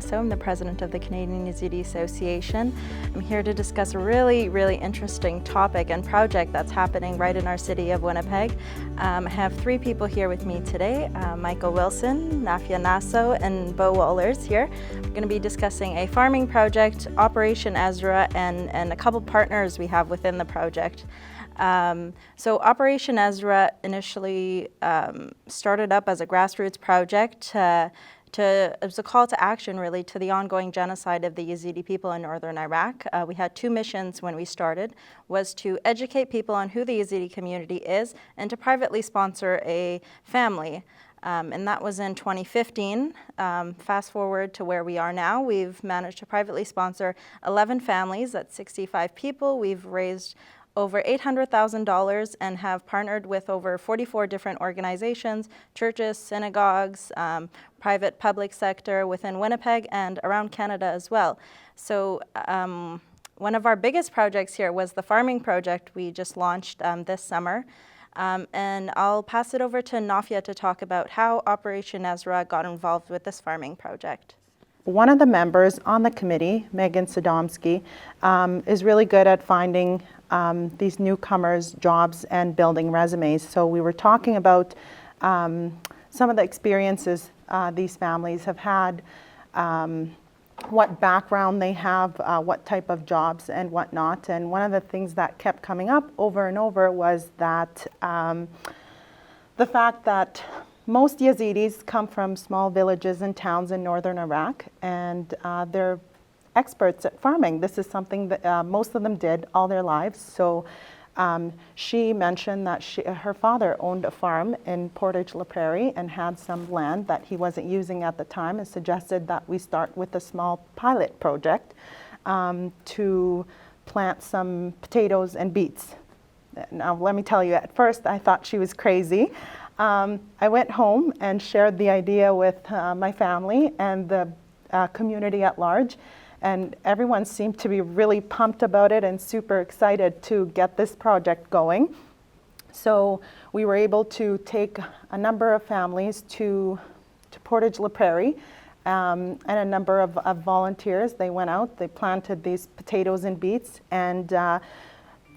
Nasso. I'm the president of the Canadian Yazidi Association. I'm here to discuss a really interesting topic and project that's happening right in our city of Winnipeg. I have three people here with me today, Michael Wilson, Nafia Nasso, and Bo Wohlers here. We're going to be discussing a farming project, Operation Ezra, and a couple partners we have within the project. So Operation Ezra initially started up as a grassroots project it was a call to action really to the ongoing genocide of the Yazidi people in northern Iraq. We had two missions when we started, was to educate people on who the Yazidi community is and to privately sponsor a family. And that was in 2015. Fast forward to where we are now, we've managed to privately sponsor 11 families, that's 65 people. We've raised over $800,000 and have partnered with over 44 different organizations, churches, synagogues, private public sector within Winnipeg and around Canada as well. So one of our biggest projects here was the farming project we just launched this summer. And I'll pass it over to Nafia to talk about how Operation Ezra got involved with this farming project. One of the members on the committee, Megan Sodomsky, is really good at finding these newcomers jobs and building resumes. So we were talking about some of the experiences these families have had, what background they have, what type of jobs and whatnot. And one of the things that kept coming up over and over was that the fact that most Yazidis come from small villages and towns in northern Iraq, and they're experts at farming. This is something that most of them did all their lives. So she mentioned that her father owned a farm in Portage La Prairie and had some land that he wasn't using at the time, and suggested that we start with a small pilot project to plant some potatoes and beets. Now, let me tell you, at first I thought she was crazy. I went home and shared the idea with my family and the community at large, and everyone seemed to be really pumped about it and super excited to get this project going. So we were able to take a number of families to Portage La Prairie, and a number of volunteers. They went out, they planted these potatoes and beets, and a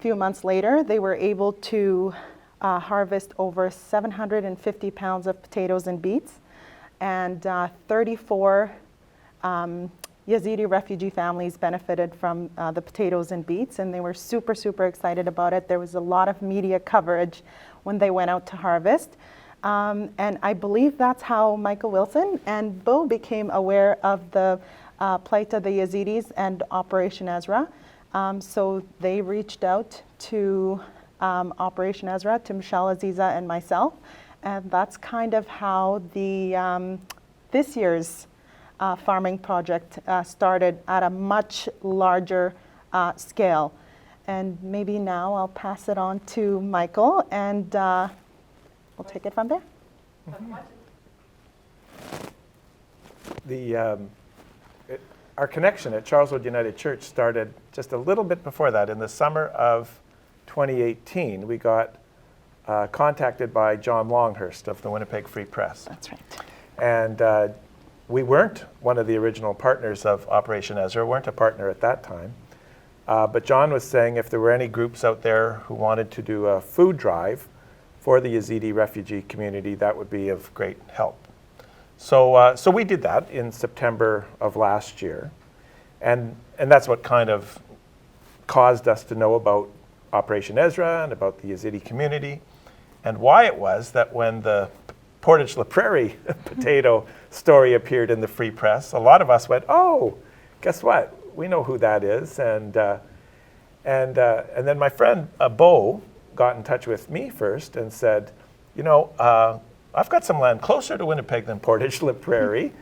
few months later they were able to harvest over 750 pounds of potatoes and beets, and 34 Yazidi refugee families benefited from the potatoes and beets, and they were super excited about it. There was a lot of media coverage when they went out to harvest. And I believe that's how Michael Wilson and Bo became aware of the plight of the Yazidis and Operation Ezra. So they reached out to Operation Ezra, to Michelle, Aziza, and myself. And that's kind of how the this year's farming project started at a much larger scale. And maybe now I'll pass it on to Michael, and we'll take it from there. Our connection at Charleswood United Church started just a little bit before that. In the summer of 2018, we got contacted by John Longhurst of the Winnipeg Free Press. That's right. And we weren't one of the original partners of Operation Ezra, weren't a partner at that time. But John was saying if there were any groups out there who wanted to do a food drive for the Yazidi refugee community, that would be of great help. So we did that in September of last year. And that's what kind of caused us to know about Operation Ezra and about the Yazidi community, and why it was that when the Portage La Prairie potato story appeared in the Free Press, a lot of us went, oh, guess what? We know who that is. And then my friend Bo got in touch with me first and said, you know, I've got some land closer to Winnipeg than Portage La Prairie,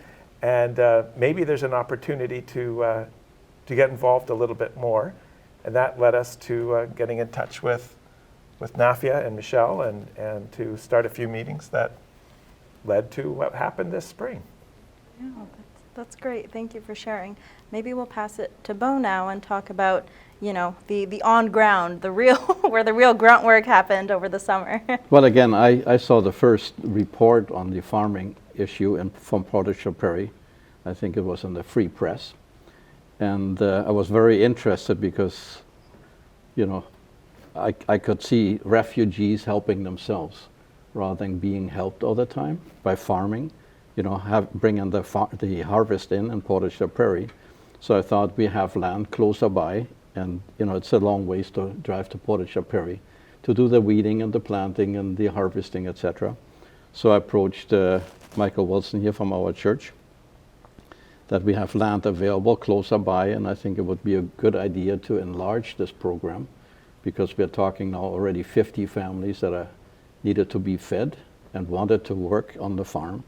and maybe there's an opportunity to get involved a little bit more. And that led us to getting in touch with Nafia and Michelle, and to start a few meetings that led to what happened this spring. Yeah, that's great. Thank you for sharing. Maybe we'll pass it to Bo now and talk about, you know, the on ground, the real where the real grunt work happened over the summer. Well, again, I saw the first report on the farming issue from Portage La Prairie I think it was in the Free Press. And I was very interested because, you know, I could see refugees helping themselves rather than being helped all the time by farming, you know, bringing the harvest in Portage la Prairie. So I thought we have land closer by, and you know, it's a long ways to drive to Portage la Prairie to do the weeding and the planting and the harvesting, etc. So I approached Michael Wilson here from our church, that we have land available closer by, and I think it would be a good idea to enlarge this program, because we're talking now already 50 families that are needed to be fed and wanted to work on the farm.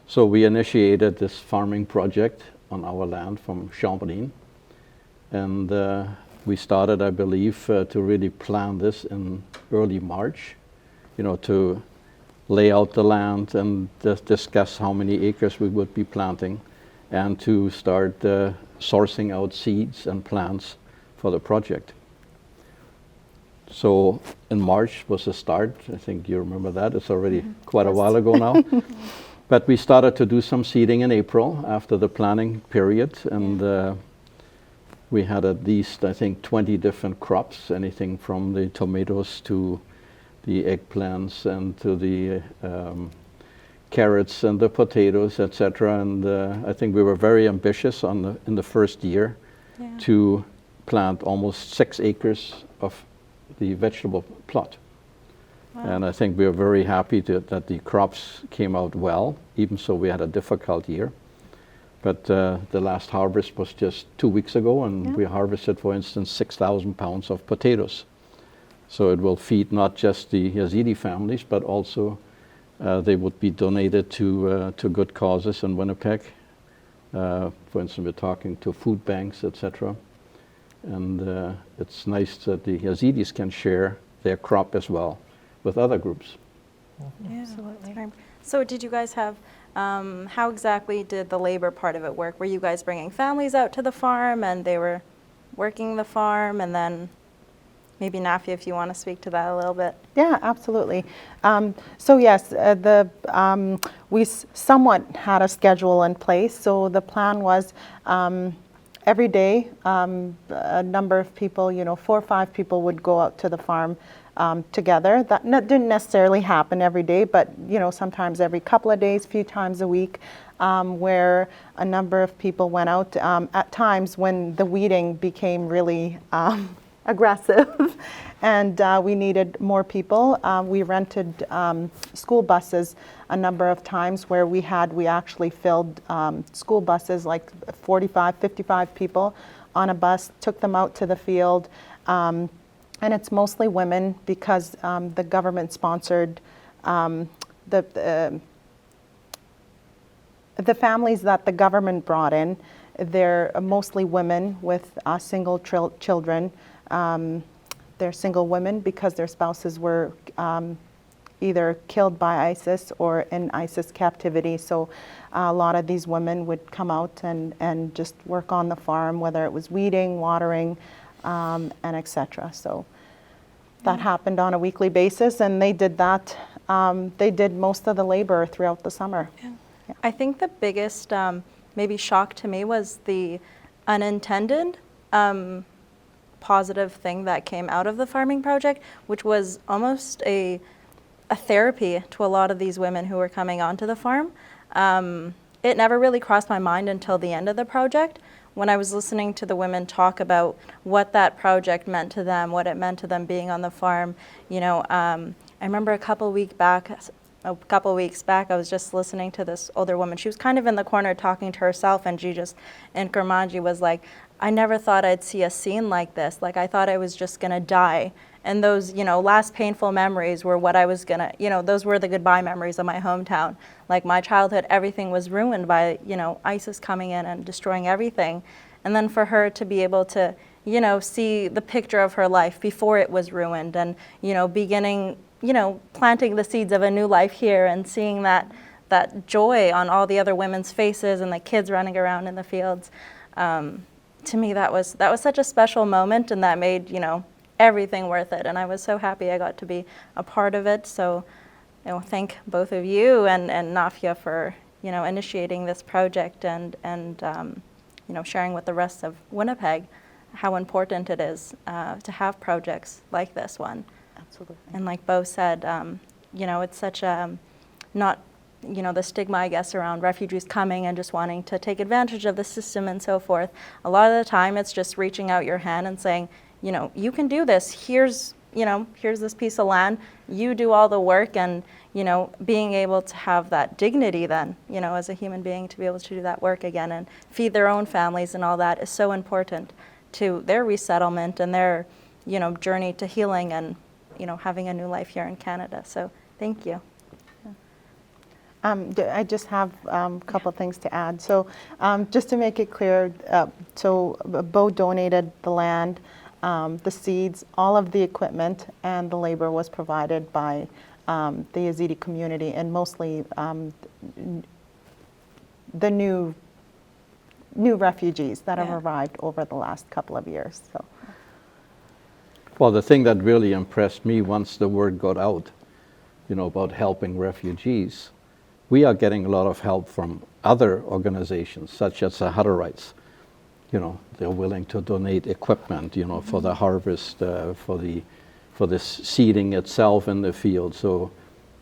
So we initiated this farming project on our land from Champlain, and we started, I believe, to really plan this in early March, you know, to lay out the land and discuss how many acres we would be planting, and to start sourcing out seeds and plants for the project. So in March was the start. I think you remember that. It's already quite a while ago now. But we started to do some seeding in April after the planning period, and we had at least, I think, 20 different crops, anything from the tomatoes to the eggplants and to the carrots and the potatoes, etc. And I think we were very ambitious in the first year to plant almost 6 acres of the vegetable plot. Wow. And I think we are very happy that the crops came out well, even so we had a difficult year. But the last harvest was just 2 weeks ago, and we harvested, for instance, 6,000 pounds of potatoes. So it will feed not just the Yazidi families, but also they would be donated to good causes in Winnipeg. For instance, we're talking to food banks, etc. And it's nice that the Yazidis can share their crop as well with other groups. Yeah, absolutely. So did you guys have, how exactly did the labor part of it work? Were you guys bringing families out to the farm and they were working the farm? And then maybe Nafia, if you want to speak to that a little bit. Yeah, absolutely. So yes, we somewhat had a schedule in place. So the plan was every day, a number of people, 4 or 5 people would go out to the farm together. That didn't necessarily happen every day, but sometimes every couple of days, a few times a week, where a number of people went out. At times when the weeding became really aggressive and we needed more people, we rented school buses a number of times where we actually filled school buses, like 45, 55 people on a bus, took them out to the field. And it's mostly women because the government sponsored the families that the government brought in. They're mostly women with single children. They're single women because their spouses were either killed by ISIS or in ISIS captivity. So a lot of these women would come out and just work on the farm, whether it was weeding, watering, and etc. So that happened on a weekly basis, and they did that. They did most of the labor throughout the summer. Yeah. Yeah. I think the biggest maybe shock to me was the unintended positive thing that came out of the farming project, which was almost a therapy to a lot of these women who were coming onto the farm. It never really crossed my mind until the end of the project, when I was listening to the women talk about what that project meant to them, what it meant to them being on the farm. I remember a couple weeks back, I was just listening to this older woman. She was kind of in the corner talking to herself, and she just, in Kurmanji, was like, I never thought I'd see a scene like this. Like, I thought I was just gonna die. And those, last painful memories were what I was gonna, those were the goodbye memories of my hometown. Like, my childhood, everything was ruined by, ISIS coming in and destroying everything. And then for her to be able to, see the picture of her life before it was ruined, and, beginning, planting the seeds of a new life here, and seeing that joy on all the other women's faces and the kids running around in the fields. To me, that was such a special moment, and that made, everything worth it. And I was so happy I got to be a part of it. So, thank both of you and Nafia for, initiating this project and sharing with the rest of Winnipeg how important it is to have projects like this one. Absolutely. And like Bo said, it's such a, not, the stigma, I guess, around refugees coming and just wanting to take advantage of the system and so forth. A lot of the time it's just reaching out your hand and saying, you can do this. Here's this piece of land. You do all the work, and, being able to have that dignity then, as a human being, to be able to do that work again and feed their own families and all that is so important to their resettlement and their, journey to healing and, having a new life here in Canada. So thank you. I just have a couple of things to add. So just to make it clear, so Bo donated the land, the seeds, all of the equipment, and the labor was provided by the Yazidi community, and mostly the new refugees that have arrived over the last couple of years. So. Well, the thing that really impressed me once the word got out, about helping refugees, we are getting a lot of help from other organizations, such as the Hutterites. They're willing to donate equipment, for the harvest, for the seeding itself in the field. So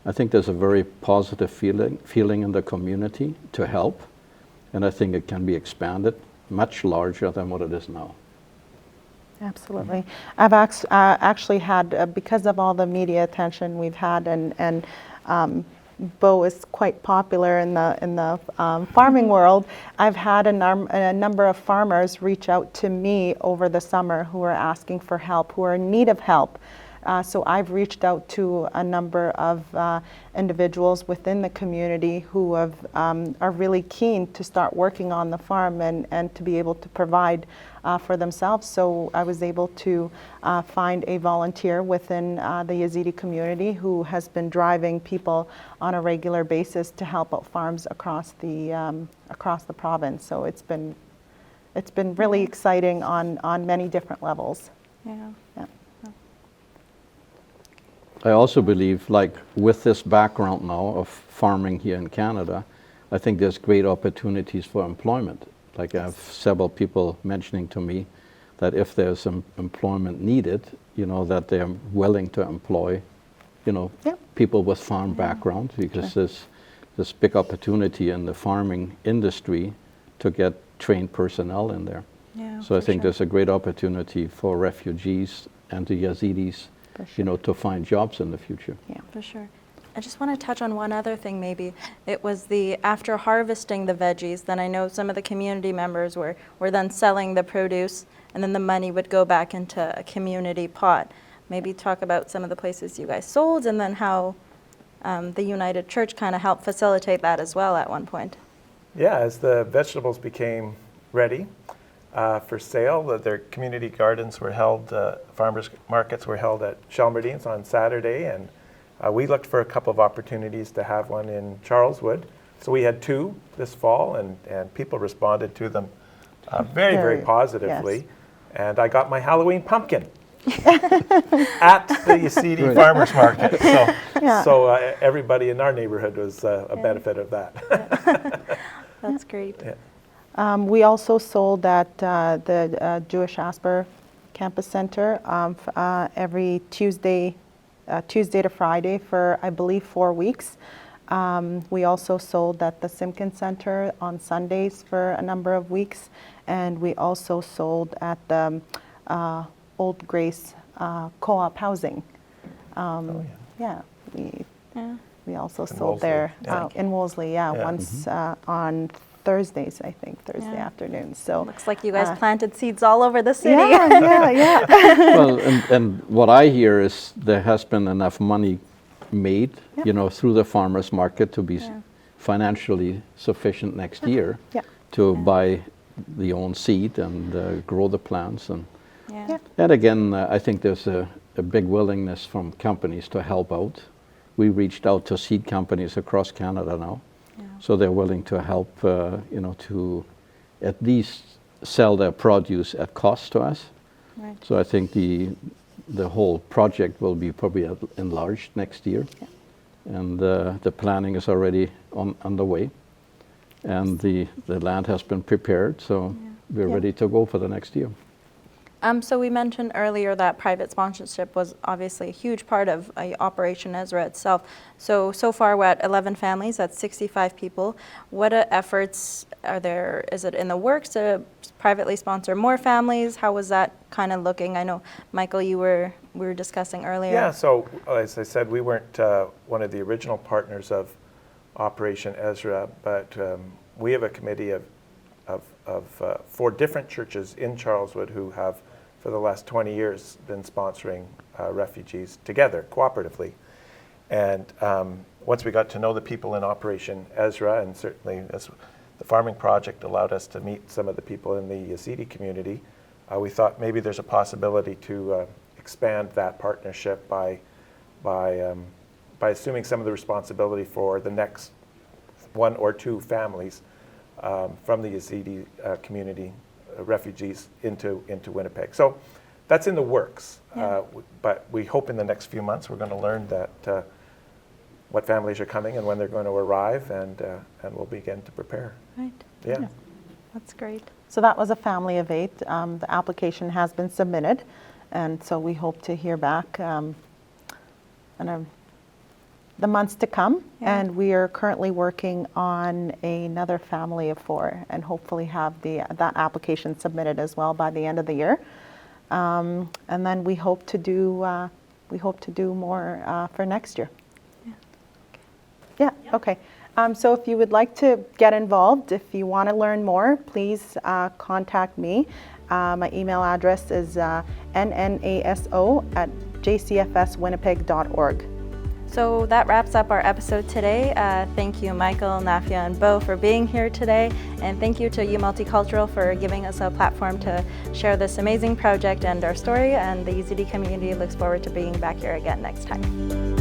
I think there's a very positive feeling in the community to help, and I think it can be expanded much larger than what it is now. Absolutely. I've actually had, because of all the media attention we've had, and Bo is quite popular in the farming world. I've had a number of farmers reach out to me over the summer who are asking for help, who are in need of help. So I've reached out to a number of individuals within the community who are really keen to start working on the farm and to be able to provide for themselves. So I was able to find a volunteer within the Yazidi community who has been driving people on a regular basis to help out farms across the province. So it's been really exciting on many different levels. Yeah. I also believe, like with this background now of farming here in Canada, I think there's great opportunities for employment. Like I have several people mentioning to me that if there's some employment needed, that they're willing to employ, people with farm background, because there's this big opportunity in the farming industry to get trained personnel in there. Yeah, so I think there's a great opportunity for refugees and the Yazidis, to find jobs in the future. Yeah, for sure. I just want to touch on one other thing maybe. It was after harvesting the veggies, then I know some of the community members were then selling the produce, and then the money would go back into a community pot. Maybe talk about some of the places you guys sold, and then how the United Church kind of helped facilitate that as well at one point. Yeah, as the vegetables became ready for sale, their community gardens were held, farmers markets were held at Chelmerdines on Saturday, and we looked for a couple of opportunities to have one in Charleswood. So we had two this fall, and people responded to them very positively. Yes. And I got my Halloween pumpkin at the Yazidi Farmers Market. So everybody in our neighborhood was a benefit of that. That's great. Yeah. We also sold at the Jewish Asper Campus Center every Tuesday to Friday for, I believe, 4 weeks. We also sold at the Simpkins Center on Sundays for a number of weeks, and we also sold at the Old Grace Co-op housing. We also In sold Wolseley. there Yeah. in Wolseley, once on Thursdays, I think, Thursday afternoons. So Looks like you guys planted seeds all over the city. Yeah. Well, and what I hear is there has been enough money made, through the farmers market to be financially sufficient next year to buy the own seed and grow the plants. And again, I think there's a big willingness from companies to help out. We reached out to seed companies across Canada now. So they're willing to help, to at least sell their produce at cost to us. Right. So I think the whole project will be probably enlarged next year. And the planning is already underway. and the land has been prepared, so we're ready to go for the next year. So we mentioned earlier that private sponsorship was obviously a huge part of Operation Ezra itself. So far we're at 11 families, that's 65 people. What efforts are there? Is it in the works to privately sponsor more families? How was that kind of looking? I know, Michael, we were discussing earlier. Yeah, so as I said, we weren't one of the original partners of Operation Ezra, but we have a committee of 4 different churches in Charleswood who have, for the last 20 years, been sponsoring refugees together, cooperatively. And once we got to know the people in Operation Ezra, and certainly as the farming project allowed us to meet some of the people in the Yazidi community, we thought maybe there's a possibility to expand that partnership by assuming some of the responsibility for the next 1 or 2 families from the Yazidi community, refugees into Winnipeg. So that's in the works, but we hope in the next few months we're going to learn that what families are coming and when they're going to arrive, and we'll begin to prepare. Right. Yeah. That's great. So that was a family of 8. The application has been submitted, and so we hope to hear back in the months to come. Yeah. And we are currently working on another family of 4, and hopefully have that application submitted as well by the end of the year. And then we hope to do more for next year. Yeah. Okay. So if you would like to get involved, if you want to learn more, please contact me. My email address is nnaso@jcfswinnipeg.org. So that wraps up our episode today. Thank you, Michael, Nafia, and Bo for being here today. And thank you to you Multicultural for giving us a platform to share this amazing project and our story. And the Yazidi community looks forward to being back here again next time.